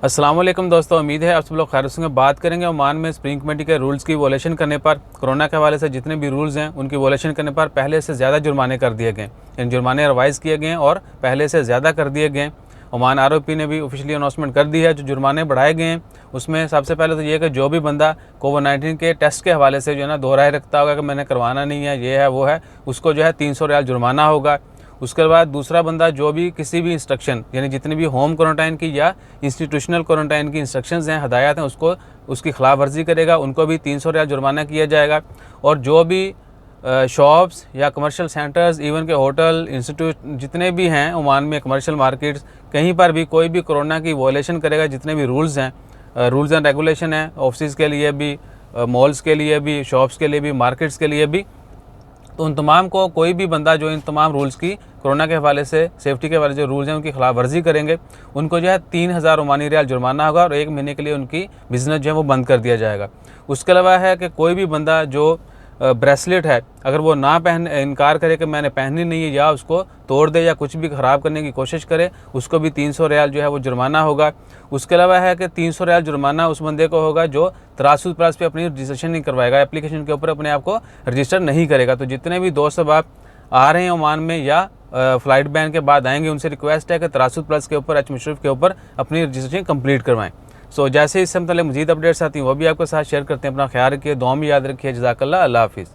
अस्सलाम वालेकुम दोस्तों, उम्मीद है आप सब लोग खैर से बात करेंगे। ओमान में स्प्रिंग कमेटी के रूल्स की वोलेशन करने पर, कोरोना के हवाले से जितने भी रूल्स हैं उनकी वोलेशन करने पर पहले से ज़्यादा जुर्माने कर दिए गए। इन जुर्माने रिवाइज़ किए गए हैं और पहले से ज़्यादा कर दिए गए। ओमान आरओपी ने भी ऑफिशियली अनाउंसमेंट कर दी है। जो जुर्माने बढ़ाए गए हैं उसमें सबसे पहले तो ये है कि जो भी बंदा कोविड-19 के टेस्ट के हवाले से जो है ना दो राय रखता होगा कि मैंने करवाना नहीं है, ये है वो है, उसको जो है 300 रियाल जुर्माना होगा। उसके बाद दूसरा बंदा जो भी किसी भी इंस्ट्रक्शन यानी जितनी भी होम क्वारंटाइन की या इंस्टीट्यूशनल क्वारंटाइन की इंस्ट्रक्शंस हैं, हदायत हैं, उसको उसकी खिलाफ वर्जी करेगा, उनको भी 300 रियाल जुर्माना किया जाएगा। और जो भी शॉप्स या कमर्शियल सेंटर्स, इवन के होटल, इंस्टीट्यूट जितने भी हैं ओमान में, कमर्शियल मार्केट्स, कहीं पर भी कोई भी कोरोना की वॉयलेशन करेगा, जितने भी रूल्स हैं, रूल्स एंड रेगुलेशन हैं, ऑफिस के लिए भी, मॉल्स के लिए भी, शॉप्स के लिए भी, मार्केट्स के लिए भी, तो उन तमाम को कोई भी बंदा जो इन तमाम रूल्स की कोरोना के हवाले से, सेफ्टी के हवाले जो रूल्स हैं उनकी खिलाफ वर्जी करेंगे, उनको जो है 3000 ओमानी रियाल जुर्माना होगा और 1 महीने के लिए उनकी बिज़नेस जो है वो बंद कर दिया जाएगा। उसके अलावा है कि कोई भी बंदा जो ब्रेसलेट है, अगर वो ना इनकार करे कि मैंने पहनी नहीं है, या उसको तोड़ दे या कुछ भी ख़राब करने की कोशिश करे, उसको भी 300 रियाल जो है वो जुर्माना होगा। उसके अलावा है कि 300 रियाल जुर्माना उस बंदे को होगा जो तरासुद प्लस पे अपनी रजिस्ट्रेशन नहीं करवाएगा, एप्लीकेशन के ऊपर अपने आप को रजिस्टर नहीं करेगा। तो जितने भी दोस्त अब आप आ रहे हैं ओमान में या फ़्लाइट बैन के बाद आएंगे, उनसे रिक्वेस्ट है कि तरासुद प्लस के ऊपर, एच मुशर्रफ के ऊपर अपनी रजिस्ट्रेशन कंप्लीट करवाएं। जैसे इससे मतलब मज़ीद अपडेट्स आती हैं वो भी आपके साथ शेयर करते हैं। अपना ख्याल रखिए, दुआ में याद रखिए। जज़ाकल्लाह, अल्लाह हाफ़िज़।